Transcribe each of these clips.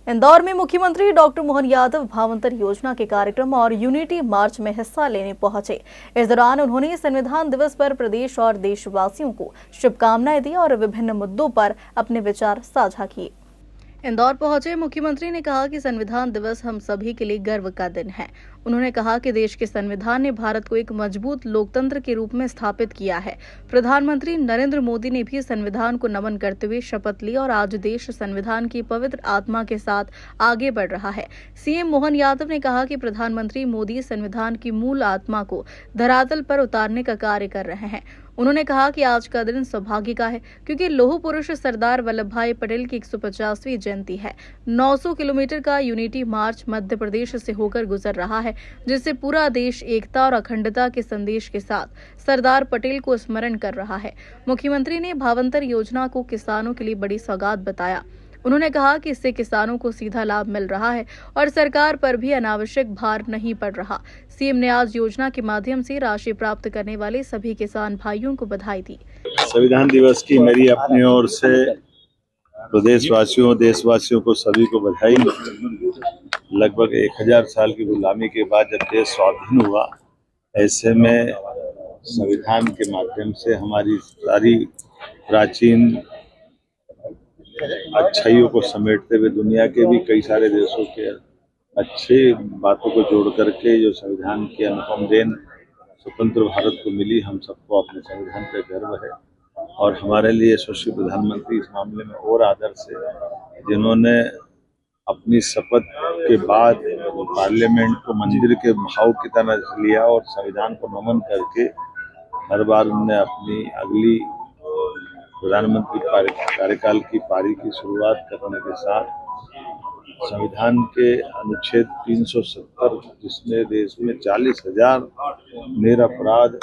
इंदौर में मुख्यमंत्री डॉक्टर मोहन यादव भावांतर योजना के कार्यक्रम और यूनिटी मार्च में हिस्सा लेने पहुंचे। इस दौरान उन्होंने संविधान दिवस पर प्रदेश और देशवासियों को शुभकामनाएं दी और विभिन्न मुद्दों पर अपने विचार साझा किए। इंदौर पहुंचे मुख्यमंत्री ने कहा कि संविधान दिवस हम सभी के लिए गर्व का दिन है। उन्होंने कहा कि देश के संविधान ने भारत को एक मजबूत लोकतंत्र के रूप में स्थापित किया है। प्रधानमंत्री नरेंद्र मोदी ने भी संविधान को नमन करते हुए शपथ ली और आज देश संविधान की पवित्र आत्मा के साथ आगे बढ़ रहा है। सीएम मोहन यादव ने कहा कि प्रधानमंत्री मोदी संविधान की मूल आत्मा को धरातल पर उतारने का कार्य कर रहे हैं। उन्होंने कहा कि आज का दिन सौभाग्य का है क्योंकि लौह पुरुष सरदार वल्लभ भाई पटेल की 150वीं जयंती है। 900 किलोमीटर का यूनिटी मार्च मध्य प्रदेश से होकर गुजर रहा है, जिससे पूरा देश एकता और अखंडता के संदेश के साथ सरदार पटेल को स्मरण कर रहा है। मुख्यमंत्री ने भावांतर योजना को किसानों के लिए बड़ी सौगात बताया। उन्होंने कहा कि इससे किसानों को सीधा लाभ मिल रहा है और सरकार पर भी अनावश्यक भार नहीं पड़ रहा। सीएम ने आज योजना के माध्यम से राशि प्राप्त करने वाले सभी किसान भाइयों को बधाई दी। संविधान दिवस की मेरी अपनी ओर से प्रदेशवासियों, देशवासियों को सभी को बधाई। लगभग 1000 साल की गुलामी के बाद जब देश स्वाधीन हुआ, ऐसे में संविधान के माध्यम से हमारी सारी प्राचीन अच्छाइयों को समेटते हुए दुनिया के भी कई सारे देशों के अच्छे बातों को जोड़ करके जो संविधान की अनुपम देन स्वतंत्र भारत को मिली, हम सबको अपने संविधान पर गर्व है। और हमारे लिए यशस्वी प्रधानमंत्री इस मामले में और आदर्श है, जिन्होंने अपनी शपथ के बाद पार्लियामेंट को मंदिर के भाव की तरह लिया और संविधान को नमन करके हर बार उन्होंने अपनी अगली प्रधानमंत्री कार्यकाल की पारी की शुरुआत करने के साथ संविधान के अनुच्छेद 370, जिसने देश में 40,000 निरपराध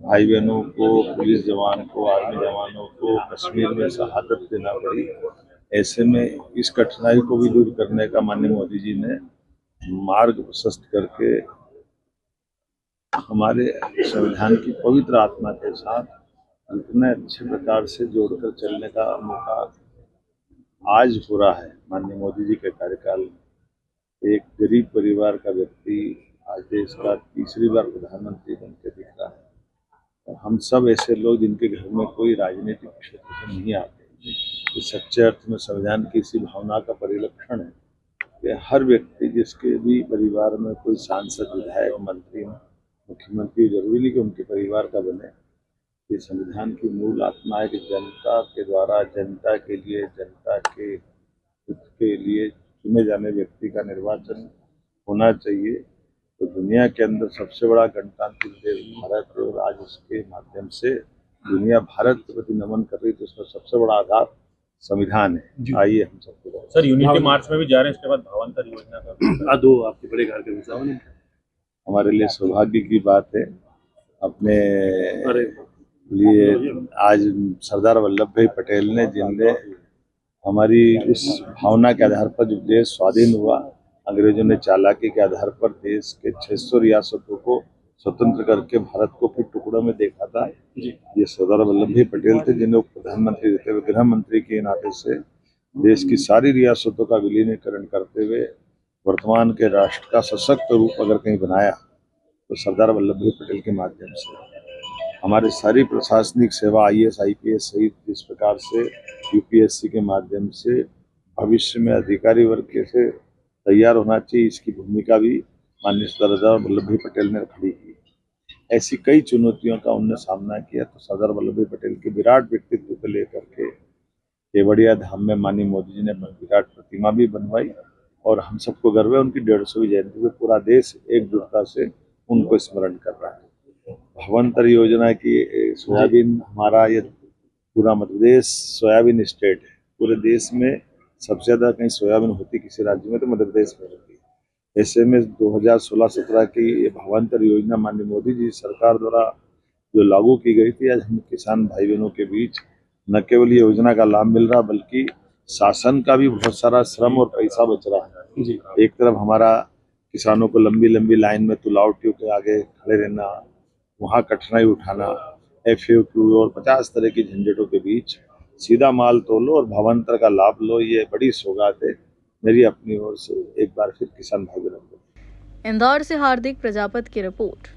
भाई बहनों को, पुलिस जवान को, आर्मी जवानों को कश्मीर में शहादत देना पड़ी, ऐसे में इस कठिनाई को भी दूर करने का माननीय मोदी जी ने मार्ग प्रशस्त करके हमारे संविधान की पवित्र आत्मा के साथ इतने अच्छे प्रकार से जोड़कर चलने का मौका आज हो रहा है। माननीय मोदी जी के कार्यकाल में एक गरीब परिवार का व्यक्ति आज देश का तीसरी बार प्रधानमंत्री बनकर दिख रहा है। और हम सब ऐसे लोग जिनके घर में कोई राजनीतिक क्षेत्र से नहीं आते, इस सच्चे अर्थ में संविधान की इसी भावना का परिलक्षण है कि हर व्यक्ति जिसके भी परिवार में कोई सांसद, विधायक, मंत्री, मुख्यमंत्री, जरूरी नहीं कि उनके परिवार का बने। ये संविधान की मूल आत्मा है कि जनता के द्वारा, जनता के लिए, जनता के हित के लिए चुने जाने व्यक्ति का निर्वाचन होना चाहिए। तो दुनिया के अंदर सबसे बड़ा गणतांत्रिक देश भारत है और आज उसके माध्यम से दुनिया भारत के प्रति नमन कर रही है, तो उसका सबसे बड़ा आधार संविधान है। आइए हम सबको सर यूनिटी मार्च में भी जा रहे हैं, इसके बाद भावांतर योजना का दो आपके बड़े कार्यक्रम हमारे लिए सौभाग्य की बात है। अपने लिए आज सरदार वल्लभ भाई पटेल ने, जिनने हमारी इस भावना के आधार पर जो देश स्वाधीन हुआ, अंग्रेजों ने चालाकी के आधार पर देश के 600 रियासतों को स्वतंत्र करके भारत को फिर टुकड़ों में देखा था। ये सरदार वल्लभ भाई पटेल थे, जिन्हें प्रधानमंत्री रहते हुए गृह मंत्री के नाते से देश की सारी रियासतों का विलीनीकरण करते हुए वर्तमान के राष्ट्र का सशक्त रूप अगर कहीं बनाया तो सरदार वल्लभ भाई पटेल के माध्यम से। हमारी सारी प्रशासनिक सेवा, IAS, IPS सहित जिस प्रकार से UPSC के माध्यम से भविष्य में अधिकारी वर्ग कैसे तैयार होना चाहिए, इसकी भूमिका भी माननीय सरदार वल्लभ भाई पटेल ने खड़ी की। ऐसी कई चुनौतियों का उन्होंने सामना किया, तो सरदार वल्लभ भाई पटेल के विराट व्यक्तित्व को लेकर के केवड़िया धाम में माननीय मोदी जी ने विराट प्रतिमा भी बनवाई और हम सबको गर्व है उनकी 150वीं जयंती में पूरा देश एकजुटता से उनको स्मरण कर रहा है। भावांतर योजना की सोयाबीन, हमारा ये पूरा मध्य प्रदेश सोयाबीन स्टेट है। पूरे देश में सबसे ज़्यादा कहीं सोयाबीन होती किसी राज्य में तो मध्य प्रदेश में होती है। ऐसे में 2016-17 की ये भावांतर योजना माननीय मोदी जी सरकार द्वारा जो लागू की गई थी, आज हम किसान भाई बहनों के बीच न केवल ये योजना का लाभ मिल रहा बल्कि शासन का भी बहुत सारा श्रम और पैसा बच रहा है। एक तरफ हमारा किसानों को लंबी लंबी लाइन में तुलावटियों के आगे खड़े रहना, वहाँ कठिनाई उठाना, FAQ और 50 तरह की झंझटों के बीच सीधा माल तोलो और भावांतर का लाभ लो, ये बड़ी सौगात है। मेरी अपनी ओर से एक बार फिर किसान भाई बहनों को इंदौर से हार्दिक प्रजापत की रिपोर्ट।